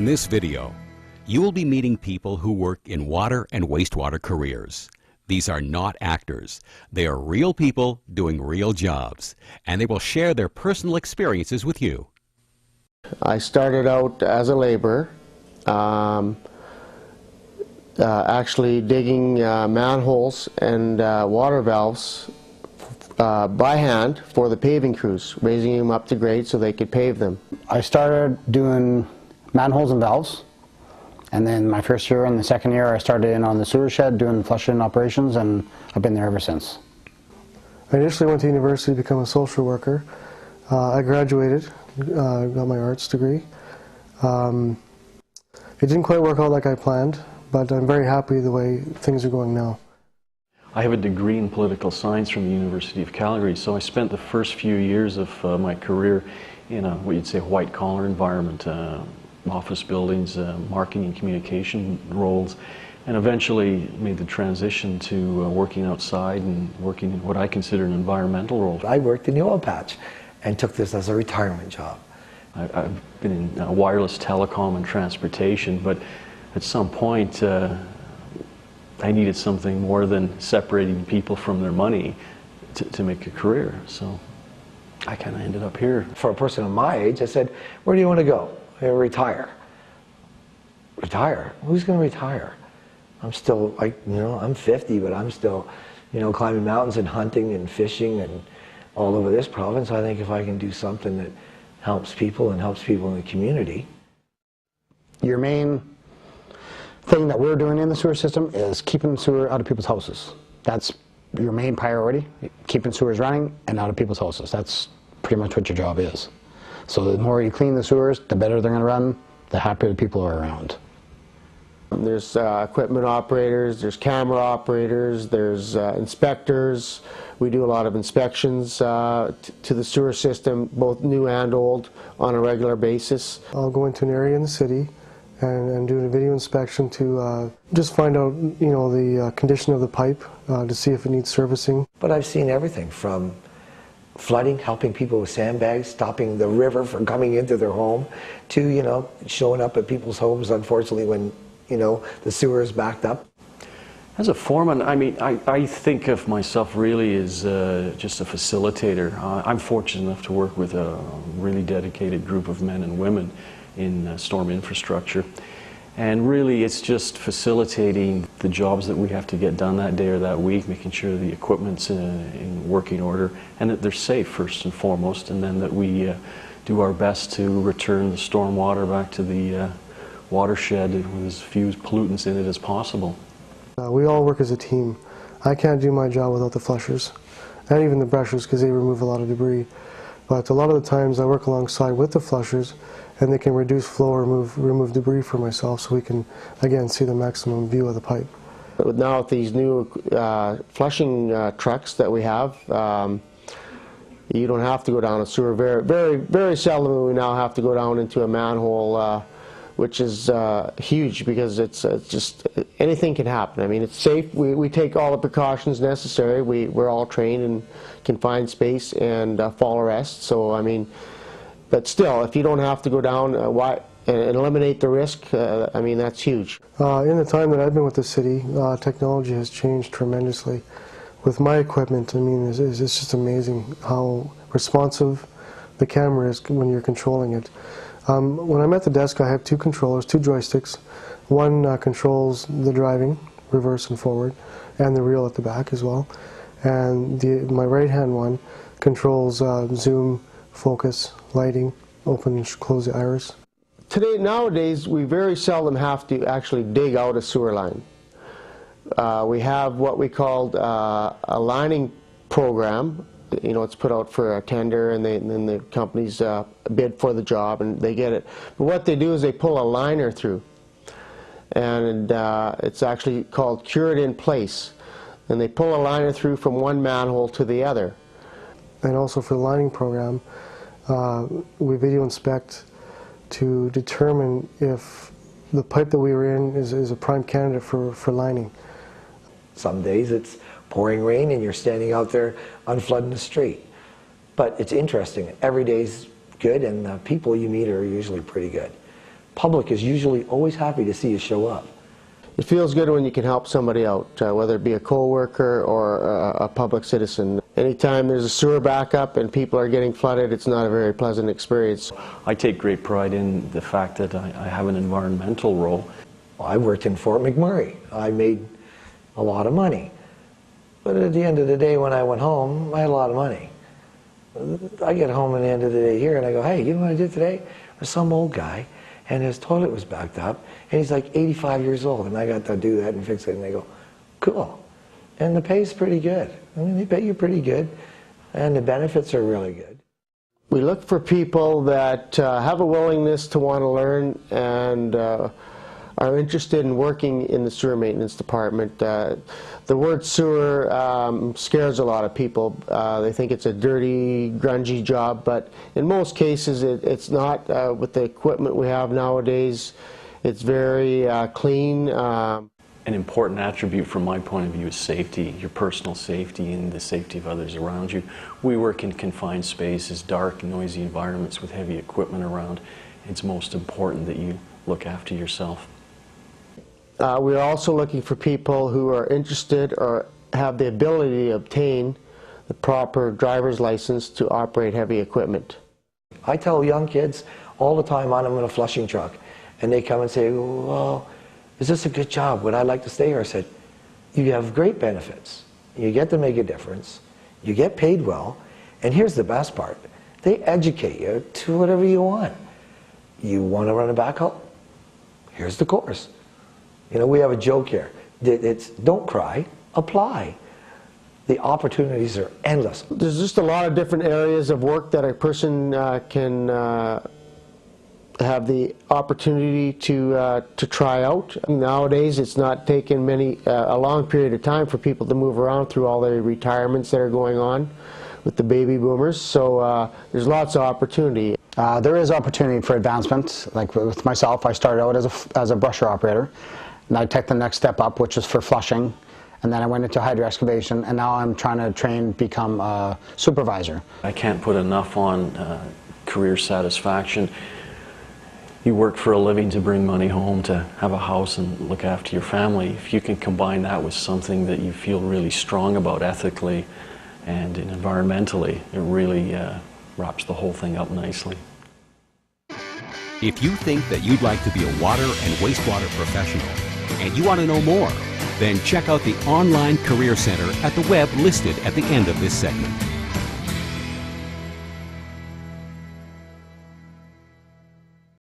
this video, you will be meeting people who work in water and wastewater careers. These are not actors. They are real people doing real jobs, and they will share their personal experiences with you. I started out as a laborer, actually digging manholes and water valves by hand for the paving crews, raising them up to grade so they could pave them. I started doing manholes and valves, and then my first year and the second year I started in on the sewer shed doing flushing operations, and I've been there ever since. I initially went to university to become a social worker. I graduated, got my arts degree. It didn't quite work out like I planned, but I'm very happy the way things are going now. I have a degree in political science from the University of Calgary, so I spent the first few years of my career in a, what you'd say, white-collar environment, office buildings, marketing and communication roles, and eventually made the transition to working outside and working in what I consider an environmental role. I worked in the oil patch and took this as a retirement job. I've been in wireless telecom and transportation, but at some point I needed something more than separating people from their money to make a career. So I kind of ended up here. For a person of my age, I said, where do you want to go? Retire. Retire? Who's going to retire? I'm still, I'm 50, but I'm still, climbing mountains and hunting and fishing and all over this province. I think if I can do something that helps people and helps people in the community. Your main thing that we're doing in the sewer system is keeping sewer out of people's houses. That's your main priority, keeping sewers running and out of people's houses. That's pretty much what your job is. So the more you clean the sewers, the better they're going to run, the happier the people are around. There's equipment operators, there's camera operators, there's inspectors. We do a lot of inspections to the sewer system, both new and old, on a regular basis. I'll go into an area in the city and do a video inspection to just find out, the condition of the pipe, to see if it needs servicing. But I've seen everything from flooding, helping people with sandbags, stopping the river from coming into their home, to, showing up at people's homes, unfortunately, when, the sewer is backed up. As a foreman, I think of myself really as just a facilitator. I'm fortunate enough to work with a really dedicated group of men and women in storm infrastructure. And really it's just facilitating the jobs that we have to get done that day or that week, making sure the equipment's in working order and that they're safe first and foremost, and then that we do our best to return the storm water back to the watershed with as few pollutants in it as possible. We all work as a team. I can't do my job without the flushers, and even the brushers, because they remove a lot of debris. But a lot of the times I work alongside with the flushers, and they can reduce flow or remove debris for myself, so we can, again, see the maximum view of the pipe. But now with these new flushing trucks that we have, you don't have to go down a sewer. Very seldom we now have to go down into a manhole, which is huge, because it's just, anything can happen. It's safe. We take all the precautions necessary. We're all trained in confined space and fall arrest. So but still, if you don't have to go down and eliminate the risk, that's huge. In the time that I've been with the city, technology has changed tremendously. With my equipment, it's just amazing how responsive the camera is when you're controlling it. When I'm at the desk, I have two controllers, two joysticks. One controls the driving, reverse and forward, and the reel at the back as well. And my right-hand one controls zoom, focus, lighting, open and close the iris. Nowadays, we very seldom have to actually dig out a sewer line. We have what we called a lining program. It's put out for a tender, and then the companies bid for the job and they get it. But what they do is they pull a liner through, and it's actually called cured in place. And they pull a liner through from one manhole to the other. And also for the lining program, we video inspect to determine if the pipe that we were in is a prime candidate for lining. Some days it's pouring rain and you're standing out there unflooding the street. But it's interesting. Every day's good, and the people you meet are usually pretty good. public is usually always happy to see you show up. It feels good when you can help somebody out, whether it be a co-worker or a public citizen. Anytime there's a sewer backup and people are getting flooded, it's not a very pleasant experience. I take great pride in the fact that I have an environmental role. I worked in Fort McMurray. I made a lot of money. But at the end of the day, when I went home, I had a lot of money. I get home at the end of the day here and I go, hey, you know what I did today? There's some old guy and his toilet was backed up and he's like 85 years old and I got to do that and fix it. And they go, cool. And the pay's pretty good. I mean, they pay you pretty good and the benefits are really good. We look for people that have a willingness to want to learn and are interested in working in the sewer maintenance department. The word sewer scares a lot of people. They think it's a dirty, grungy job, but in most cases it's not. With the equipment we have nowadays, it's very clean. An important attribute from my point of view is safety, your personal safety and the safety of others around you. We work in confined spaces, dark, noisy environments with heavy equipment around. It's most important that you look after yourself. We're also looking for people who are interested or have the ability to obtain the proper driver's license to operate heavy equipment. I tell young kids all the time I'm in a flushing truck and they come and say, well, is this a good job? Would I like to stay here? I said, you have great benefits. You get to make a difference. You get paid well. And here's the best part. They educate you to whatever you want. You want to run a backhoe? Here's the course. You know, we have a joke here. It's don't cry, apply. The opportunities are endless. There's just a lot of different areas of work that a person can have the opportunity to try out. Nowadays, it's not taken a long period of time for people to move around through all the retirements that are going on with the baby boomers. So there's lots of opportunity. There is opportunity for advancement. Like with myself, I started out as a brusher operator. And I took the next step up, which is for flushing, and then I went into hydro excavation, and now I'm trying to become a supervisor. I can't put enough on career satisfaction. You work for a living to bring money home, to have a house and look after your family. If you can combine that with something that you feel really strong about ethically and environmentally, it really wraps the whole thing up nicely. If you think that you'd like to be a water and wastewater professional and you want to know more, then check out the online career center at the web listed at the end of this segment.